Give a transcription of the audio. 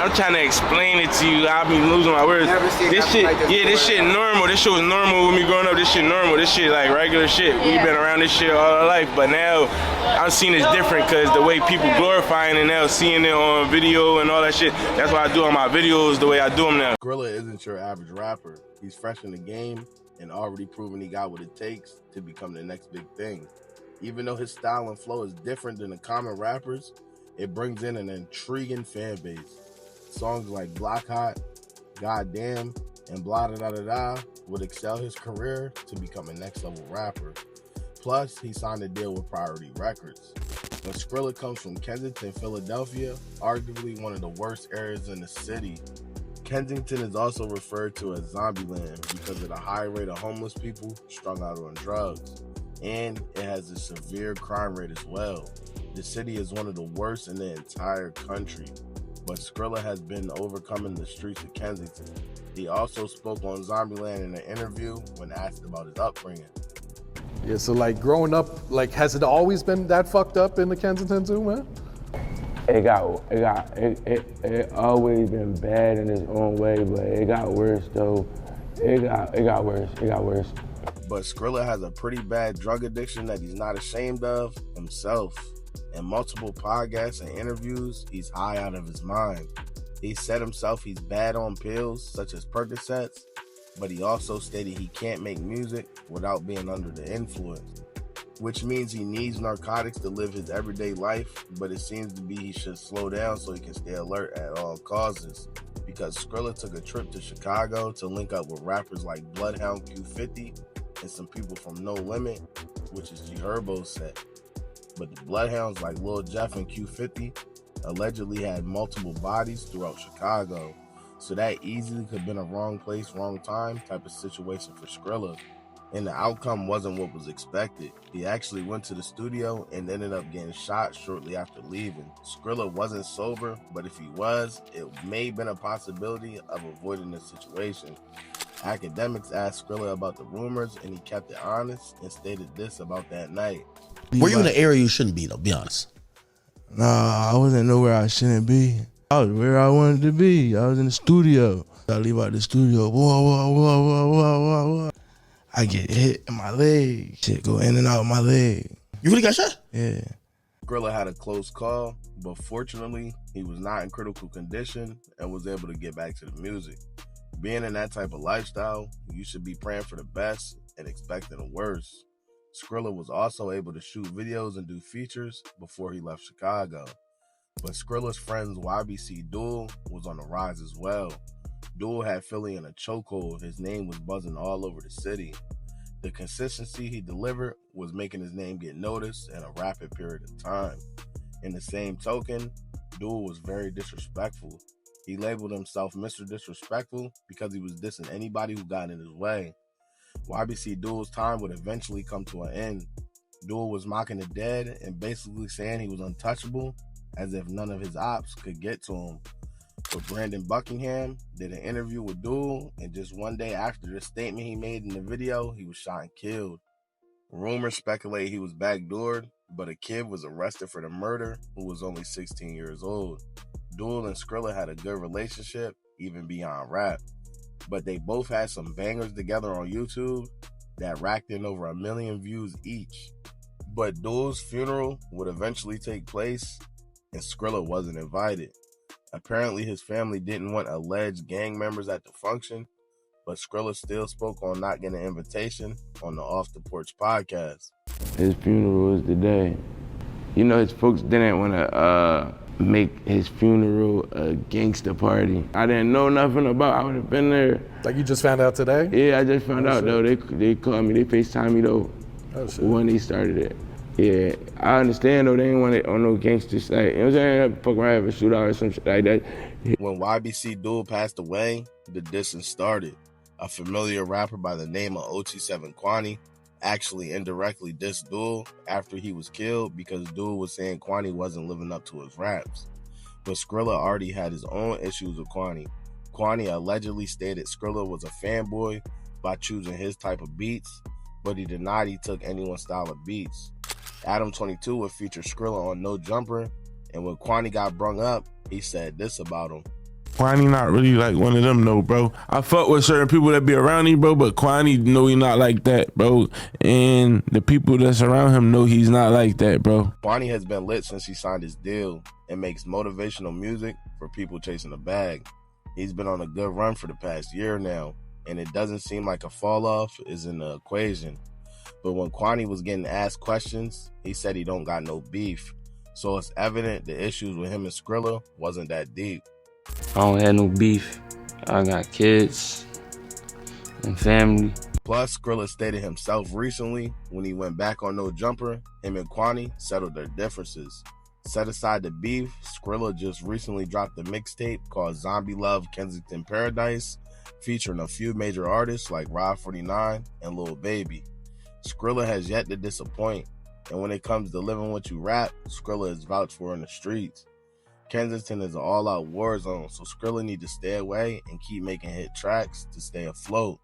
I'm trying to explain it to you. I'll be losing my words. This shit, like this shit normal. This shit was normal with me growing up. This shit normal. This shit like regular shit. We've been around this shit all our life, but now I'm seeing it's different because the way people glorifying it now, seeing it on video and all that shit. That's why I do all my videos the way I do them now. Skrilla isn't your average rapper. He's fresh in the game and already proven he got what it takes to become the next big thing. Even though his style and flow is different than the common rappers, it brings in an intriguing fan base. Songs like Block Hot, Goddamn, and Blah Da Da Da Da would excel his career to become a next level rapper. Plus, he signed a deal with Priority Records. But Skrilla comes from Kensington, Philadelphia, arguably one of the worst areas in the city. Kensington is also referred to as Zombieland because of the high rate of homeless people strung out on drugs. And it has a severe crime rate as well. The city is one of the worst in the entire country, but Skrilla has been overcoming the streets of Kensington. He also spoke on Zombieland in an interview when asked about his upbringing. Yeah, so like growing up, like has it always been that fucked up in the Kensington too, man? It always been bad in its own way, but it got worse though. It got worse. But Skrilla has a pretty bad drug addiction that he's not ashamed of himself. In multiple podcasts and interviews, he's high out of his mind. He said himself he's bad on pills such as Percocets, but he also stated he can't make music without being under the influence, which means he needs narcotics to live his everyday life, but it seems to be he should slow down so he can stay alert at all causes. Because Skrilla took a trip to Chicago to link up with rappers like Bloodhound Q50 and some people from No Limit, which is G Herbo's set. But the Bloodhounds like Lil Jeff and Q50 allegedly had multiple bodies throughout Chicago. So that easily could have been a wrong place, wrong time type of situation for Skrilla. And the outcome wasn't what was expected. He actually went to the studio and ended up getting shot shortly after leaving. Skrilla wasn't sober, but if he was, it may have been a possibility of avoiding the situation. Academics asked Skrilla about the rumors, and he kept it honest and stated this about that night. Were you in an area you shouldn't be, though? Be honest. Nah, I wasn't nowhere I shouldn't be. I was where I wanted to be. I was in the studio. I leave out the studio. Whoa. I get hit in my leg. Shit go in and out of my leg. You really got shot? Yeah. Skrilla had a close call, but fortunately, he was not in critical condition and was able to get back to the music. Being in that type of lifestyle, you should be praying for the best and expecting the worst. Skrilla was also able to shoot videos and do features before he left Chicago. But Skrilla's friend YBC Dul was on the rise as well. Dul had Philly in a chokehold. His name was buzzing all over the city. The consistency he delivered was making his name get noticed in a rapid period of time. In the same token, Dul was very disrespectful. He labeled himself Mr. Disrespectful because he was dissing anybody who got in his way. YBC Dul's time would eventually come to an end. Dul was mocking the dead and basically saying he was untouchable, as if none of his ops could get to him. But Brandon Buckingham did an interview with Dul, and just one day after the statement he made in the video, he was shot and killed. Rumors speculate he was backdoored, but a kid was arrested for the murder who was only 16 years old. Dul and Skrilla had a good relationship, even beyond rap. But they both had some bangers together on YouTube that racked in over 1 million views each. But Dul's funeral would eventually take place, and Skrilla wasn't invited. Apparently, his family didn't want alleged gang members at the function, but Skrilla still spoke on not getting an invitation on the Off the Porch podcast. His funeral was the day. You know, his folks didn't want to make his funeral a gangster party. I didn't know nothing about. I would have been there. Like you just found out today? Yeah, I just found out though. They called me. They FaceTimed me though. Oh shit. When they started it. Yeah, I understand though. They didn't want it on no gangster site. You know what I'm saying? Fuck around, have a shootout or some shit like that. When YBC Dul passed away, the dissing started. A familiar rapper by the name of OT7 Kwani actually indirectly dissed Dul after he was killed because Dul was saying Kwani wasn't living up to his raps. But Skrilla already had his own issues with Kwani. Kwani allegedly stated Skrilla was a fanboy by choosing his type of beats, but he denied he took anyone's style of beats. Adam 22 would feature Skrilla on No Jumper, and when Kwani got brung up, he said this about him. Kwani not really like one of them, no, bro. I fuck with certain people that be around him, bro, but Kwani know he not like that, bro. And the people that's around him know he's not like that, bro. Kwani has been lit since he signed his deal and makes motivational music for people chasing a bag. He's been on a good run for the past year now, and it doesn't seem like a fall off is in the equation. But when Kwani was getting asked questions, he said he don't got no beef. So it's evident the issues with him and Skrilla wasn't that deep. I don't have no beef. I got kids and family. Plus, Skrilla stated himself recently when he went back on No Jumper, him and Kwani settled their differences. Set aside the beef, Skrilla just recently dropped a mixtape called Zombie Love Kensington Paradise, featuring a few major artists like Rod 49 and Lil Baby. Skrilla has yet to disappoint, and when it comes to living what you rap, Skrilla is vouched for in the streets. Kensington is an all-out war zone, so Skrilla need to stay away and keep making hit tracks to stay afloat.